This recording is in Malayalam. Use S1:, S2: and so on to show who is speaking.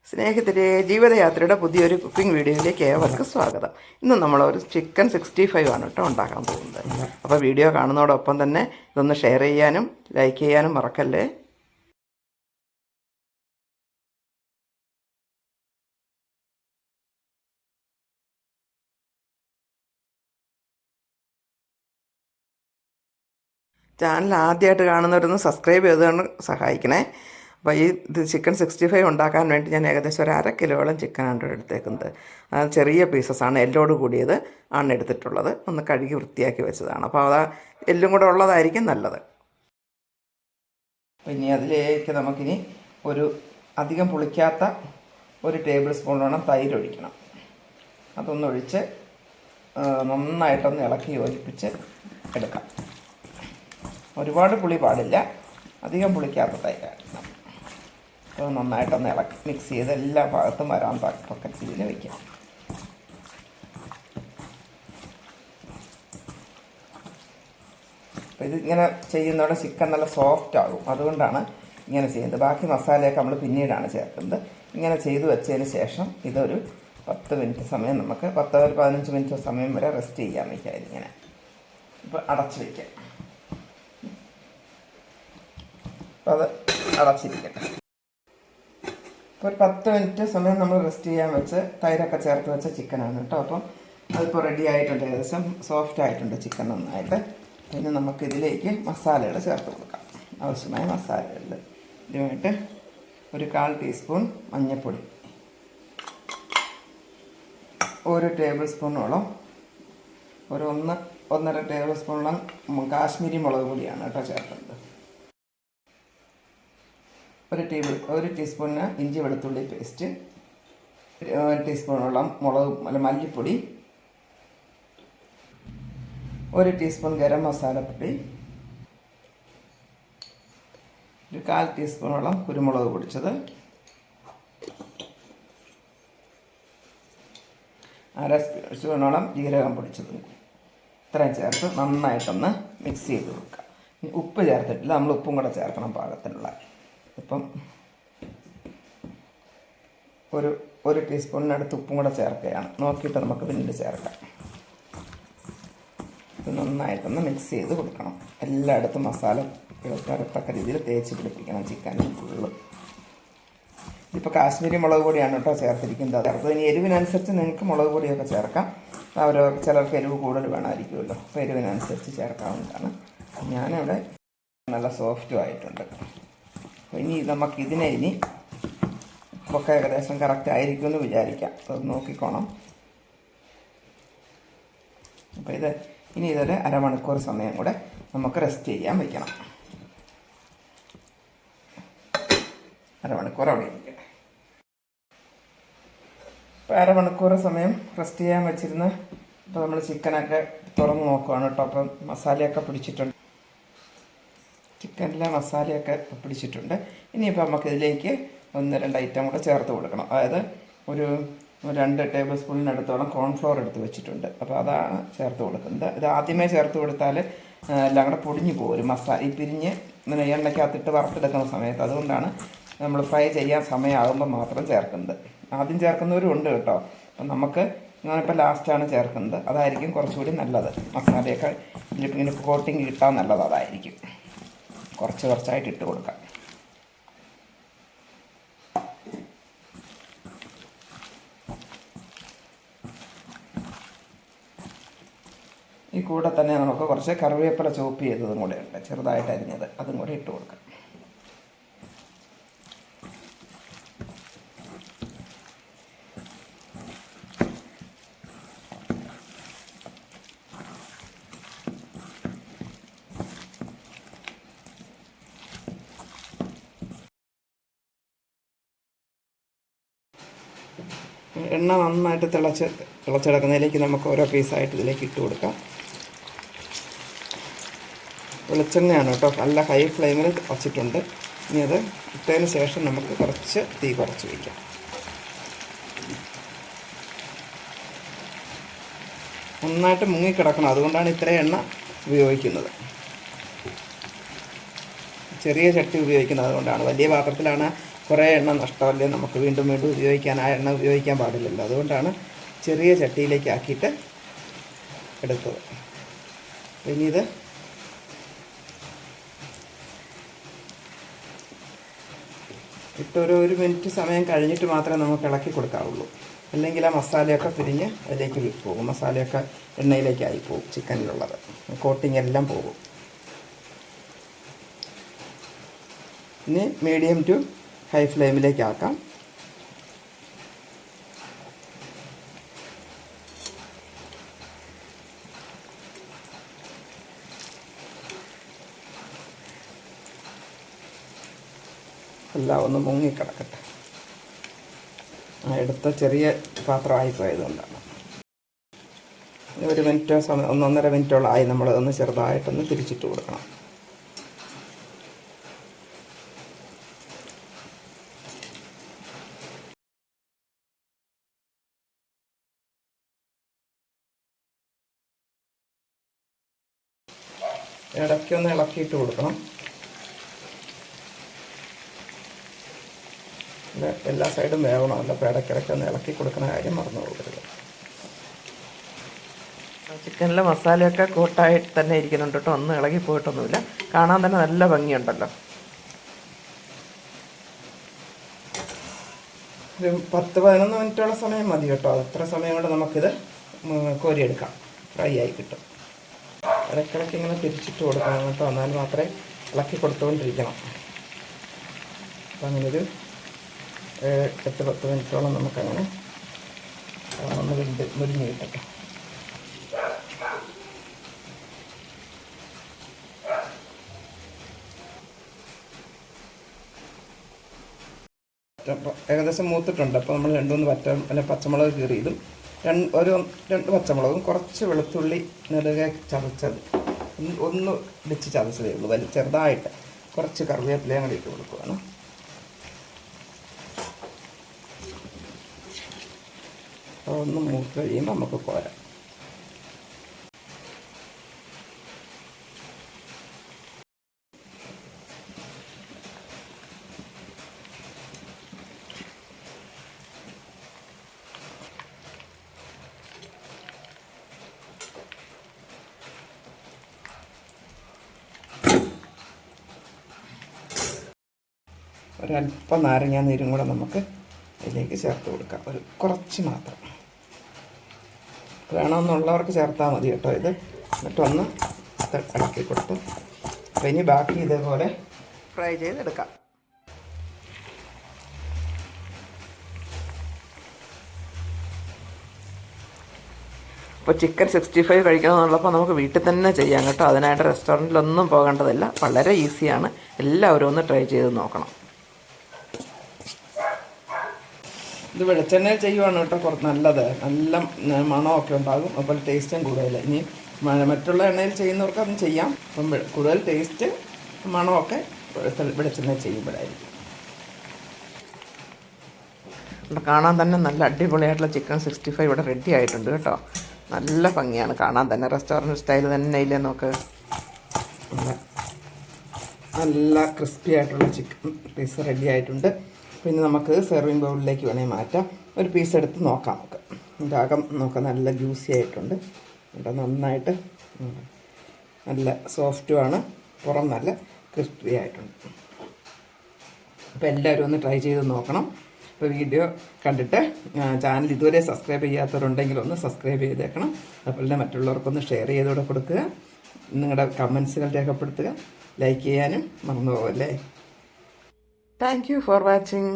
S1: സ്നേഹിതരെ, ജീവിതയാത്രയുടെ പുതിയൊരു കുക്കിംഗ് വീഡിയോയിലേക്ക് ഏവർക്കും സ്വാഗതം. ഇന്ന് നമ്മളൊരു ചിക്കൻ 65 ആണ് കേട്ടോ ഉണ്ടാക്കാൻ പോകുന്നത്. അപ്പോൾ വീഡിയോ കാണുന്നതോടൊപ്പം തന്നെ ഇതൊന്ന് ഷെയർ ചെയ്യാനും ലൈക്ക് ചെയ്യാനും മറക്കല്ലേ. ചാനൽ ആദ്യമായിട്ട് കാണുന്നവരൊന്ന് സബ്സ്ക്രൈബ് ചെയ്തുകൊണ്ട് സഹായിക്കണേ. അപ്പോൾ ഇത് ചിക്കൻ 65 ഉണ്ടാക്കാൻ വേണ്ടി ഞാൻ ഏകദേശം ഒരു 1/2 കിലോളം ചിക്കനാണ് എടുത്തേക്കുന്നത്. അത് ചെറിയ പീസസാണ്, എല്ലോട് കൂടിയത് ആണ് എടുത്തിട്ടുള്ളത്. ഒന്ന് കഴുകി വൃത്തിയാക്കി വെച്ചതാണ്. അപ്പോൾ അത് എല്ലും കൂടെ ഉള്ളതായിരിക്കും നല്ലത്. അപ്പോൾ ഇനി അതിലേക്ക് നമുക്കിനി ഒരു അധികം പുളിക്കാത്ത 1 ടേബിൾ സ്പൂണോളം തൈര് ഒഴിക്കണം. അതൊന്നൊഴിച്ച് നന്നായിട്ടൊന്ന് ഇളക്കി യോജിപ്പിച്ച് എടുക്കാം. ഒരുപാട് പുളി പാടില്ല, അധികം പുളിക്കാത്ത തൈരാണ്. അപ്പോൾ നന്നായിട്ടൊന്ന് ഇളക്കി മിക്സ് ചെയ്ത് എല്ലാ ഭാഗത്തും വരാൻ പക്കത്തിൽ വയ്ക്കാം. അപ്പോൾ ഇതിങ്ങനെ ചെയ്യുന്നതോടെ ചിക്കൻ നല്ല സോഫ്റ്റ് ആകും. അതുകൊണ്ടാണ് ഇങ്ങനെ ചെയ്യുന്നത്. ബാക്കി മസാലയൊക്കെ നമ്മൾ പിന്നീടാണ് ചേർക്കുന്നത്. ഇങ്ങനെ ചെയ്ത് വെച്ചതിന് ശേഷം ഇതൊരു 10 മിനിറ്റ് സമയം നമുക്ക് 10-15 മിനിറ്റ് സമയം വരെ റെസ്റ്റ് ചെയ്യാൻ വയ്ക്കാം. ഇതിങ്ങനെ ഇപ്പോൾ അടച്ച് വയ്ക്കാം. അപ്പോൾ അത് അടച്ചിരിക്കട്ടെ. ഇപ്പോൾ ഒരു 10 മിനിറ്റ് സമയം നമ്മൾ റെസ്റ്റ് ചെയ്യാൻ വെച്ച് തൈരൊക്കെ ചേർത്ത് വെച്ച ചിക്കനാണ് കേട്ടോ. അപ്പം അതിപ്പോൾ റെഡി ആയിട്ടുണ്ട്, ഏകദേശം സോഫ്റ്റ് ആയിട്ടുണ്ട് ചിക്കൻ നന്നായിട്ട്. പിന്നെ നമുക്കിതിലേക്ക് മസാലകൾ ചേർത്ത് കൊടുക്കാം. ആവശ്യമായ മസാലകളിൽ ഇതിനായിട്ട് ഒരു 1/4 ടീസ്പൂൺ മഞ്ഞൾപ്പൊടി, 1 ടേബിൾ സ്പൂണോളം, ഒരു 1-1.5 ടേബിൾ സ്പൂണോളം കാശ്മീരി മുളക് പൊടിയാണ് കേട്ടോ ചേർക്കുന്നത്. 1 ടീസ്പൂണിന് ഇഞ്ചി വെളുത്തുള്ളി പേസ്റ്റ്, 1 ടീസ്പൂണോളം മല്ലിപ്പൊടി, 1 ടീസ്പൂൺ ഗരം മസാലപ്പൊടി, ഒരു 1/4 ടീസ്പൂണോളം കുരുമുളക് പൊടിച്ചത്, 1/2 സ്പൂണോളം ജീരകം പൊടിച്ചത്. ഇത്രയും ചേർത്ത് നന്നായിട്ടൊന്ന് മിക്സ് ചെയ്ത് കൊടുക്കുക. ഉപ്പ് ചേർത്തിട്ടില്ല, നമ്മൾ ഉപ്പും കൂടെ ചേർക്കണം പാകത്തിനുള്ള. ഇപ്പം ഒരു ടീസ്പൂണിനടുത്ത് ഉപ്പും കൂടെ ചേർക്കുകയാണ്. നോക്കിയിട്ട് നമുക്ക് പിന്നീട് ചേർക്കാം. ഇത് നന്നായിട്ടൊന്ന് മിക്സ് ചെയ്ത് കൊടുക്കണം. എല്ലായിടത്തും മസാല ഇളക്കത്തക്ക രീതിയിൽ തേച്ച് പിടിപ്പിക്കണം ചിക്കൻ ഫുള്ള്. ഇതിപ്പോൾ കാശ്മീരി മുളക് പൊടിയാണ് കേട്ടോ ചേർത്തിരിക്കുന്നത്. അപ്പോൾ ഇനി എരിവിനനുസരിച്ച് നിങ്ങൾക്ക് മുളക് പൊടിയൊക്കെ ചേർക്കാം. ചിലർക്ക് എരിവ് കൂടുതൽ വേണമായിരിക്കുമല്ലോ, അപ്പോൾ എരിവിനനുസരിച്ച് ചേർക്കാവുന്നതാണ്. ഞാനിവിടെ നല്ല സോഫ്റ്റും ആയിട്ടുണ്ട്. അപ്പോൾ ഇനി നമുക്കിതിനെ ഒക്കെ ഏകദേശം കറക്റ്റ് ആയിരിക്കുമെന്ന് വിചാരിക്കാം. അത് നോക്കിക്കോണം. അപ്പോൾ ഇതൊരു അരമണിക്കൂർ സമയം കൂടെ നമുക്ക് റെസ്റ്റ് ചെയ്യാൻ വയ്ക്കണം. അരമണിക്കൂർ അവിടെ ഇരിക്കട്ടെ. ഇപ്പോൾ അരമണിക്കൂർ സമയം റെസ്റ്റ് ചെയ്യാൻ വെച്ചിരുന്ന് ഇപ്പോൾ നമ്മൾ ചിക്കനൊക്കെ തുറന്ന് നോക്കുകയാണ് കേട്ടോ. അപ്പം മസാലയൊക്കെ പിടിച്ചിട്ടുണ്ട്, ചിക്കനിലെ മസാലയൊക്കെ പിടിച്ചിട്ടുണ്ട്. ഇനിയിപ്പോൾ നമുക്കിതിലേക്ക് 1-2 ഐറ്റം കൂടെ ചേർത്ത് കൊടുക്കണം. അതായത് ഒരു 2 ടേബിൾ സ്പൂണിനടുത്തോളം കോൺഫ്ലോർ എടുത്ത് വെച്ചിട്ടുണ്ട്. അപ്പോൾ അതാണ് ചേർത്ത് കൊടുക്കുന്നത്. ഇത് ആദ്യമേ ചേർത്ത് കൊടുത്താൽ എല്ലാം കൂടെ പൊടിഞ്ഞു പോകും ഈ പിരിഞ്ഞ് ഇങ്ങനെ എണ്ണയ്ക്കകത്തിട്ട് വറുത്തെടുക്കുന്ന സമയത്ത്. അതുകൊണ്ടാണ് നമ്മൾ ഫ്രൈ ചെയ്യാൻ സമയമാകുമ്പോൾ മാത്രം ചേർക്കുന്നത്. ആദ്യം ചേർക്കുന്നവരും ഉണ്ട് കേട്ടോ. അപ്പം നമുക്ക് ഞാനിപ്പോൾ ലാസ്റ്റാണ് ചേർക്കുന്നത്. അതായിരിക്കും കുറച്ചുകൂടി നല്ലത്. മസാലയൊക്കെ ഇങ്ങനെ കോട്ടിങ് കിട്ടാൻ നല്ലത് അതായിരിക്കും. കുറച്ചായിട്ട് ഇട്ട് കൊടുക്കാം. ഈ കൂടെ തന്നെ നമുക്ക് കുറച്ച് കറിവേപ്പില ചോപ്പ് ചെയ്തതും കൂടെ ഉണ്ട്, ചെറുതായിട്ട് അരിഞ്ഞത്, അതും കൂടെ ഇട്ട് കൊടുക്കാം. എണ്ണ നന്നായിട്ട് തിളച്ചെടുക്കുന്നതിലേക്ക് നമുക്ക് ഓരോ പീസായിട്ട് ഇതിലേക്ക് ഇട്ട് കൊടുക്കാം. വെളിച്ചെണ്ണയാണ് കേട്ടോ, നല്ല ഹൈ ഫ്ലെയിമിൽ വച്ചിട്ടുണ്ട്. ഇനി അത് ഇട്ടതിന് ശേഷം നമുക്ക് കുറച്ച് തീ കുറച്ച് വയ്ക്കാം. നന്നായിട്ട് മുങ്ങിക്കിടക്കണം, അതുകൊണ്ടാണ് ഇത്രയും എണ്ണ ഉപയോഗിക്കുന്നത്. ചെറിയ ചട്ടി ഉപയോഗിക്കുന്നത് അതുകൊണ്ടാണ്. വലിയ പാത്രത്തിലാണ് കുറേ എണ്ണ നഷ്ടമല്ലേ, നമുക്ക് വീണ്ടും വീണ്ടും ഉപയോഗിക്കാൻ, ആ എണ്ണ ഉപയോഗിക്കാൻ പാടില്ലല്ലോ. അതുകൊണ്ടാണ് ചെറിയ ചട്ടിയിലേക്ക് ആക്കിയിട്ട് എടുത്തത്. ഇനി ഇത് ഇട്ടൊരു 1 മിനിറ്റ് സമയം കഴിഞ്ഞിട്ട് മാത്രമേ നമുക്ക് ഇളക്കി കൊടുക്കാവുള്ളൂ. അല്ലെങ്കിൽ ആ മസാലയൊക്കെ പിരിഞ്ഞ് അതിലേക്ക് പോകും, മസാലയൊക്കെ എണ്ണയിലേക്കായി പോകും, ചിക്കനിലുള്ളത് കോട്ടിങ് എല്ലാം പോകും. ഇനി മീഡിയം ടു ഹൈ ഫ്ലെയിമിലേക്ക് ആക്കാം. എല്ലാം ഒന്ന് മുങ്ങിക്കിടക്കട്ടെ. എടുത്ത ചെറിയ പാത്രമായിപ്പോയതുകൊണ്ടാണ്. 1 മിനിറ്റോ 1.5 മിനിറ്റോളം ആയി. നമ്മളതൊന്ന് ചെറുതായിട്ടൊന്ന് തിരിച്ചിട്ട് കൊടുക്കണം. ഇടയ്ക്കൊന്ന് ഇളക്കിയിട്ട് കൊടുക്കണം. എല്ലാ സൈഡും വേവണമല്ലോ, അപ്പോൾ ഇടയ്ക്കിടയ്ക്കൊന്ന് ഇളക്കി കൊടുക്കുന്ന കാര്യം മറന്നു പോകരുത്. ചിക്കനിലെ മസാലയൊക്കെ കൂട്ടായിട്ട് തന്നെ ഇരിക്കുന്നുണ്ട് കേട്ടോ, ഒന്നും ഇളകി പോയിട്ടൊന്നുമില്ല. കാണാൻ തന്നെ നല്ല ഭംഗിയുണ്ടല്ലോ. ഒരു 10-11 മിനിറ്റോളം സമയം മതി കേട്ടോ. അത്ര സമയം കൊണ്ട് നമുക്കിത് കോരിയെടുക്കാം, ഫ്രൈ ആയി കിട്ടും. ഇടയ്ക്കിടയ്ക്ക് ഇങ്ങനെ തിരിച്ചിട്ട് കൊടുക്കണം കേട്ടോ, എന്നാൽ മാത്രമേ ഇളക്കി കൊടുത്തുകൊണ്ടിരിക്കണം. അപ്പം അങ്ങനൊരു 8-10 മിനിറ്റോളം നമുക്കങ്ങനെ ഒന്ന് മുരിഞ്ഞ് കിട്ടട്ടെ. ഏകദേശം മൂത്തിട്ടുണ്ട്. അപ്പോൾ നമ്മൾ 2-3 പച്ചമുളക് കീറിയതും 2 പച്ചമുളകും കുറച്ച് വെളുത്തുള്ളി നെടുകെ ചതച്ചത് ഒന്ന് വെച്ച് ചതച്ചതേ ഉള്ളൂ, ചെറുതായിട്ട്. കുറച്ച് കറിവേപ്പിലയും കൂടി ഇട്ട് കൊടുക്കുകയാണ്. ഒന്ന് മൂത്ത് കഴിയുമ്പോൾ നമുക്ക് കോരാം. ഒരല്പം നാരങ്ങ നീരും കൂടെ നമുക്ക് ഇതിലേക്ക് ചേർത്ത് കൊടുക്കാം, ഒരു കുറച്ച് മാത്രം. വേണമെന്നുള്ളവർക്ക് ചേർത്താൽ മതി കേട്ടോ. ഇത് എന്നിട്ടൊന്ന് ഇളക്കി കൊടുത്ത് അപ്പോൾ ഇനി ബാക്കി ഇതേപോലെ ഫ്രൈ ചെയ്തെടുക്കാം. അപ്പോൾ ചിക്കൻ 65 കഴിക്കണമെന്നുള്ളപ്പോൾ നമുക്ക് വീട്ടിൽ തന്നെ ചെയ്യാം കേട്ടോ. അതിനായിട്ട് റെസ്റ്റോറൻറ്റിലൊന്നും പോകേണ്ടതില്ല, വളരെ ഈസിയാണ്. എല്ലാവരും ഒന്ന് ട്രൈ ചെയ്ത് നോക്കണം. ഇത് വെളിച്ചെണ്ണയിൽ ചെയ്യുവാണ് കേട്ടോ കുറച്ച് നല്ലത്. നല്ല മണമൊക്കെ ഉണ്ടാകും, അപ്പോൾ ടേസ്റ്റും കൂടുതൽ. ഇനി മറ്റുള്ള എണ്ണയിൽ ചെയ്യുന്നവർക്ക് അതും ചെയ്യാം. അപ്പം കൂടുതൽ ടേസ്റ്റ് മണമൊക്കെ വെളിച്ചെണ്ണയിൽ ചെയ്യുമ്പോഴായിരിക്കും. കാണാൻ തന്നെ നല്ല അടിപൊളിയായിട്ടുള്ള ചിക്കൻ 65 ഇവിടെ റെഡി ആയിട്ടുണ്ട് കേട്ടോ. നല്ല ഭംഗിയാണ് കാണാൻ തന്നെ, റെസ്റ്റോറൻറ്റ് സ്റ്റൈൽ തന്നെ ഇല്ലേ നോക്ക്. നല്ല ക്രിസ്പി ആയിട്ടുള്ള ചിക്കൻ പീസ് റെഡി ആയിട്ടുണ്ട്. പിന്നെ നമുക്ക് സെർവിങ് ബൗളിലേക്ക് വേണമെങ്കിൽ മാറ്റാം. ഒരു പീസ് എടുത്ത് നോക്കാം നമുക്ക്. ഇതാകം നോക്കാം, നല്ല ജ്യൂസി ആയിട്ടുണ്ട് ഇവിടെ, നന്നായിട്ട് നല്ല സോഫ്റ്റുമാണ്, പുറം നല്ല ക്രിസ്പി ആയിട്ടുണ്ട്. അപ്പോൾ എല്ലാവരും ഒന്ന് ട്രൈ ചെയ്ത് നോക്കണം. അപ്പോൾ വീഡിയോ കണ്ടിട്ട് ചാനൽ ഇതുവരെ സബ്സ്ക്രൈബ് ചെയ്യാത്തവരുണ്ടെങ്കിൽ ഒന്ന് സബ്സ്ക്രൈബ് ചെയ്തേക്കണം. അതുപോലെ മറ്റുള്ളവർക്കൊന്ന് ഷെയർ ചെയ്തുകൂടെ കൊടുക്കുക. നിങ്ങളുടെ കമൻസുകൾ രേഖപ്പെടുത്തുക. ലൈക്ക് ചെയ്യാനും മറന്നു പോകല്ലേ. Thank you for watching.